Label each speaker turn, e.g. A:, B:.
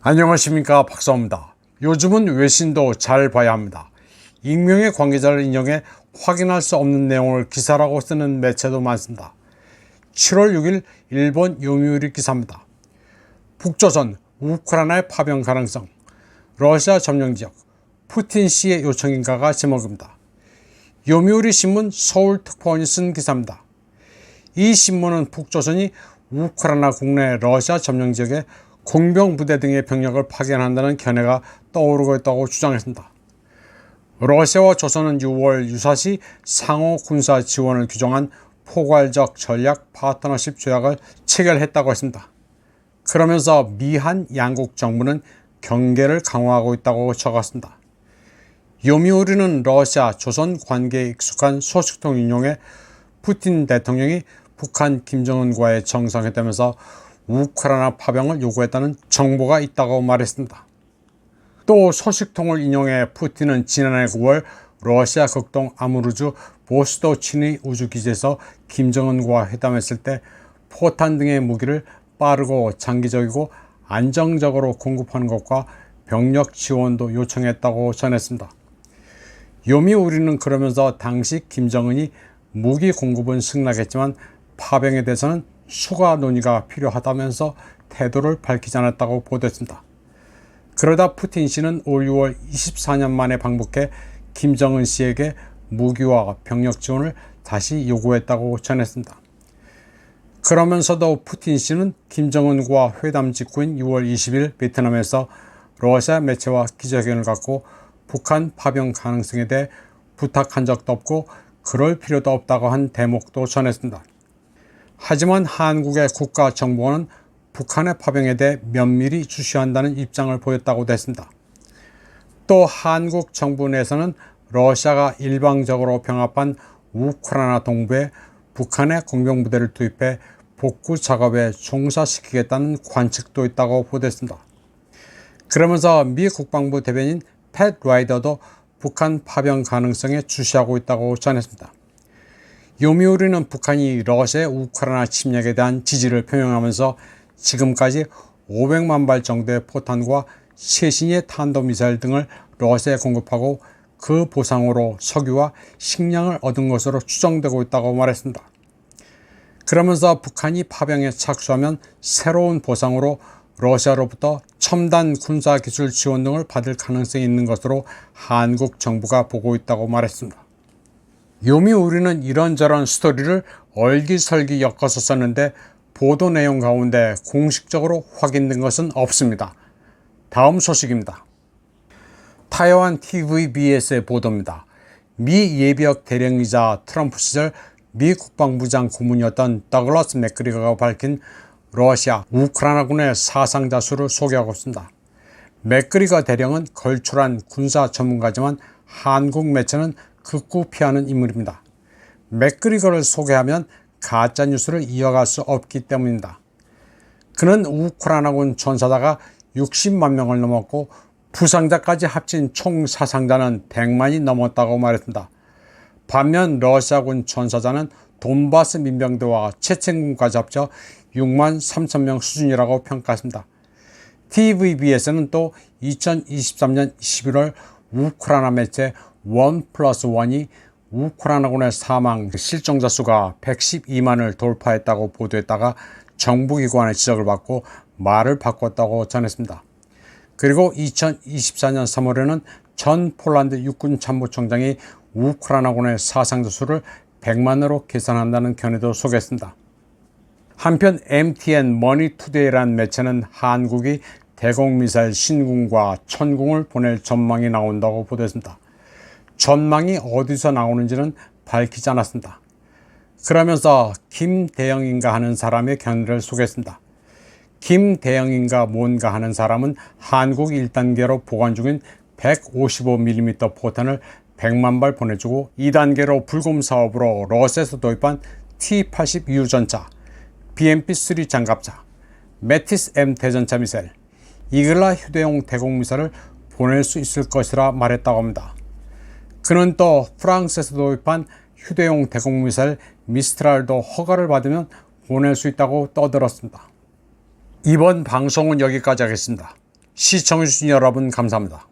A: 안녕하십니까, 박사입니다. 요즘은 외신도 잘 봐야 합니다. 익명의 관계자를 인용해 확인할 수 없는 내용을 기사라고 쓰는 매체도 많습니다. 7월 6일 일본 요미우리 기사입니다. 북조선 우크라이나의 파병 가능성, 러시아 점령지역, 푸틴 씨의 요청인가가 제목입니다. 요미우리 신문 서울특파원이 쓴 기사입니다. 이 신문은 북조선이 우크라이나 국내 러시아 점령지역에 공병부대 등의 병력을 파견한다는 견해가 떠오르고 있다고 주장했습니다. 러시아와 조선은 6월 유사시 상호 군사 지원을 규정한 포괄적 전략 파트너십 조약을 체결했다고 했습니다. 그러면서 미한 양국 정부는 경계를 강화하고 있다고 적었습니다. 요미우리는 러시아, 조선 관계에 익숙한 소식통 인용해 푸틴 대통령이 북한 김정은과의 정상회담에서 우크라이나 파병을 요구했다는 정보가 있다고 말했습니다. 또 소식통을 인용해 푸틴은 지난해 9월 러시아 극동 아무르주 보스토치니 우주기지에서 김정은과 회담했을 때 포탄 등의 무기를 빠르고 장기적이고 안정적으로 공급하는 것과 병력 지원도 요청했다고 전했습니다. 요미우리는 그러면서 당시 김정은이 무기 공급은 승낙했지만 파병에 대해서는 추가 논의가 필요하다면서 태도를 밝히지 않았다고 보도했습니다. 그러다 푸틴 씨는 올 6월 24년 만에 방북해 김정은 씨에게 무기와 병력 지원을 다시 요구했다고 전했습니다. 그러면서도 푸틴 씨는 김정은과 회담 직후인 6월 20일 베트남에서 러시아 매체와 기자회견을 갖고 북한 파병 가능성에 대해 부탁한 적도 없고 그럴 필요도 없다고 한 대목도 전했습니다. 하지만 한국의 국가정보원은 북한의 파병에 대해 면밀히 주시한다는 입장을 보였다고도 했습니다. 또 한국 정부 내에서는 러시아가 일방적으로 병합한 우크라이나 동부에 북한의 공병부대를 투입해 복구 작업에 종사시키겠다는 관측도 있다고 보도했습니다. 그러면서 미 국방부 대변인 팻 라이더도 북한 파병 가능성에 주시하고 있다고 전했습니다. 요미우리는 북한이 러시아의 우크라이나 침략에 대한 지지를 표명하면서 지금까지 500만 발 정도의 포탄과 최신의 탄도미사일 등을 러시아에 공급하고 그 보상으로 석유와 식량을 얻은 것으로 추정되고 있다고 말했습니다. 그러면서 북한이 파병에 착수하면 새로운 보상으로 러시아로부터 첨단 군사기술 지원 등을 받을 가능성이 있는 것으로 한국 정부가 보고 있다고 말했습니다. 요미우리는 이런저런 스토리를 얼기설기 엮어서 썼는데 보도 내용 가운데 공식적으로 확인된 것은 없습니다. 다음 소식입니다. 타이완 TVBS의 보도입니다. 미 예비역 대령이자 트럼프 시절 미 국방부장 고문이었던 더글라스 맥그리거가 밝힌 러시아, 우크라이나군의 사상자 수를 소개하고 있습니다. 맥그리거 대령은 걸출한 군사 전문가지만 한국 매체는 극구 피하는 인물입니다. 맥그리거를 소개하면 가짜뉴스를 이어갈 수 없기 때문입니다. 그는 우크라이나군 전사자가 60만 명을 넘었고 부상자까지 합친 총 사상자는 100만이 넘었다고 말했습니다. 반면 러시아군 전사자는 돈바스 민병대와 체첸군까지 합쳐 6만 3천 명 수준이라고 평가했습니다. TVBS는 또 2023년 11월 우크라이나 매체 1+1이 우크라이나군의 사망 실종자 수가 112만을 돌파했다고 보도했다가 정부기관의 지적을 받고 말을 바꿨다고 전했습니다. 그리고 2024년 3월에는 전 폴란드 육군 참모총장이 우크라이나군의 사상자 수를 100만으로 계산한다는 견해도 소개했습니다. 한편 MTN 머니투데이라는 매체는 한국이 대공미사일 신궁과 천궁을 보낼 전망이 나온다고 보도했습니다. 전망이 어디서 나오는지는 밝히지 않았습니다. 그러면서 김대영인가 하는 사람의 견해를 소개했습니다. 김대영인가 뭔가 하는 사람은 한국 1단계로 보관 중인 155mm 포탄을 100만 발 보내주고 2단계로 불금 사업으로 러시아에서 도입한 T-82 전차, BMP-3 장갑차, 메티스-M 대전차 미사일, 이글라 휴대용 대공미사일을 보낼 수 있을 것이라 말했다고 합니다. 그는 또 프랑스에서 도입한 휴대용 대공미사일 미스트랄도 허가를 받으면 보낼 수 있다고 떠들었습니다. 이번 방송은 여기까지 하겠습니다. 시청해주신 여러분 감사합니다.